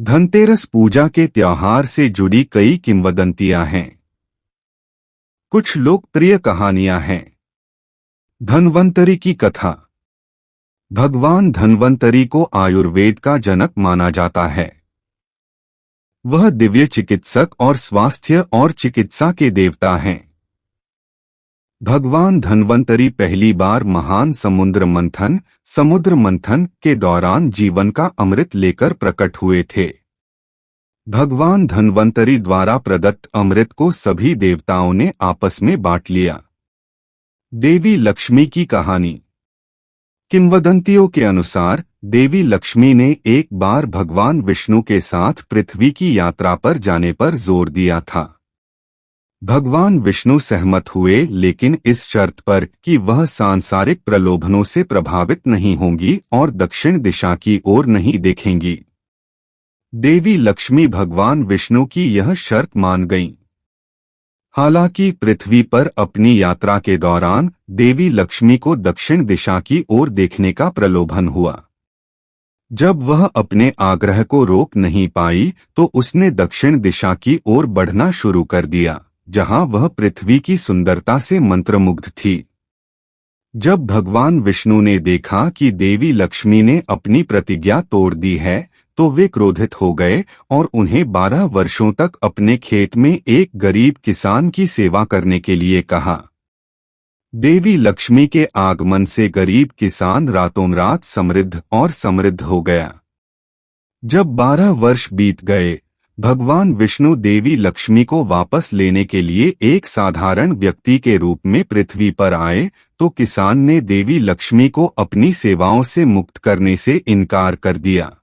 धनतेरस पूजा के त्योहार से जुड़ी कई किंवदंतियां हैं। कुछ लोकप्रिय कहानियां हैं। धन्वंतरि की कथा। भगवान धन्वंतरि को आयुर्वेद का जनक माना जाता है। वह दिव्य चिकित्सक और स्वास्थ्य और चिकित्सा के देवता हैं। भगवान धन्वंतरि पहली बार महान समुद्र मंथन के दौरान जीवन का अमृत लेकर प्रकट हुए थे। भगवान धन्वंतरि द्वारा प्रदत्त अमृत को सभी देवताओं ने आपस में बांट लिया। देवी लक्ष्मी की कहानी। किंवदंतियों के अनुसार देवी लक्ष्मी ने एक बार भगवान विष्णु के साथ पृथ्वी की यात्रा पर जाने पर जोर दिया था। भगवान विष्णु सहमत हुए, लेकिन इस शर्त पर कि वह सांसारिक प्रलोभनों से प्रभावित नहीं होंगी और दक्षिण दिशा की ओर नहीं देखेंगी। देवी लक्ष्मी भगवान विष्णु की यह शर्त मान गईं। हालांकि पृथ्वी पर अपनी यात्रा के दौरान देवी लक्ष्मी को दक्षिण दिशा की ओर देखने का प्रलोभन हुआ। जब वह अपने आग्रह को रोक नहीं पाई तो उसने दक्षिण दिशा की ओर बढ़ना शुरू कर दिया, जहां वह पृथ्वी की सुंदरता से मंत्रमुग्ध थी। जब भगवान विष्णु ने देखा कि देवी लक्ष्मी ने अपनी प्रतिज्ञा तोड़ दी है, तो वे क्रोधित हो गए और उन्हें 12 वर्षों तक अपने खेत में एक गरीब किसान की सेवा करने के लिए कहा। देवी लक्ष्मी के आगमन से गरीब किसान रातों रात समृद्ध हो गया। जब 12 वर्ष बीत गए, भगवान विष्णु देवी लक्ष्मी को वापस लेने के लिए एक साधारण व्यक्ति के रूप में पृथ्वी पर आए, तो किसान ने देवी लक्ष्मी को अपनी सेवाओं से मुक्त करने से इनकार कर दिया।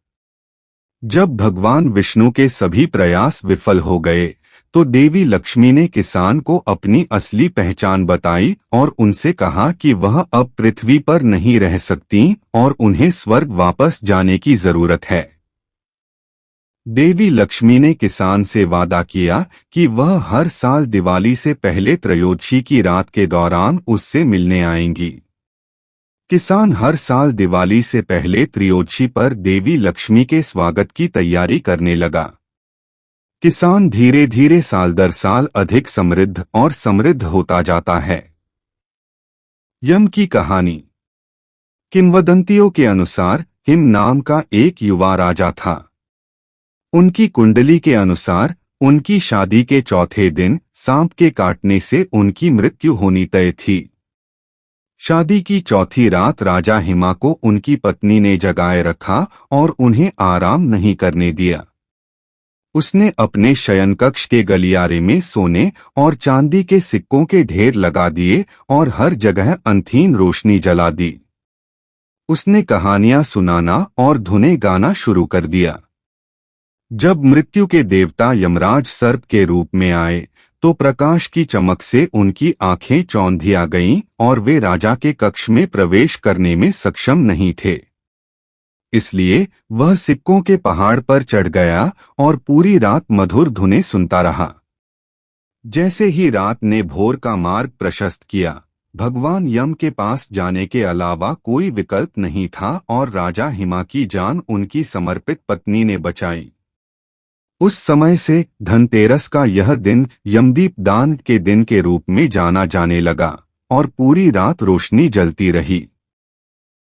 जब भगवान विष्णु के सभी प्रयास विफल हो गए, तो देवी लक्ष्मी ने किसान को अपनी असली पहचान बताई और उनसे कहा कि वह अब पृथ्वी पर नहीं रह सकती और उन्हें स्वर्ग वापस जाने की जरूरत है। देवी लक्ष्मी ने किसान से वादा किया कि वह हर साल दिवाली से पहले त्रयोदशी की रात के दौरान उससे मिलने आएंगी। किसान हर साल दिवाली से पहले त्रयोदशी पर देवी लक्ष्मी के स्वागत की तैयारी करने लगा। किसान धीरे धीरे साल दर साल अधिक समृद्ध होता जाता है। यम की कहानी। किंवदंतियों के अनुसार हिम नाम का एक युवा राजा था। उनकी कुंडली के अनुसार उनकी शादी के चौथे दिन सांप के काटने से उनकी मृत्यु होनी तय थी। शादी की चौथी रात राजा हिमा को उनकी पत्नी ने जगाए रखा और उन्हें आराम नहीं करने दिया। उसने अपने शयन कक्ष के गलियारे में सोने और चांदी के सिक्कों के ढेर लगा दिए और हर जगह अंधीन रोशनी जला दी। उसने कहानियां सुनाना और धुनें गाना शुरू कर दिया। जब मृत्यु के देवता यमराज सर्प के रूप में आए, तो प्रकाश की चमक से उनकी आंखें चौंधिया गईं और वे राजा के कक्ष में प्रवेश करने में सक्षम नहीं थे। इसलिए वह सिक्कों के पहाड़ पर चढ़ गया और पूरी रात मधुर धुनें सुनता रहा। जैसे ही रात ने भोर का मार्ग प्रशस्त किया, भगवान यम के पास जाने के अलावा कोई विकल्प नहीं था और राजा हिमा की जान उनकी समर्पित पत्नी ने बचाई। उस समय से धनतेरस का यह दिन यमदीप दान के दिन के रूप में जाना जाने लगा और पूरी रात रोशनी जलती रही।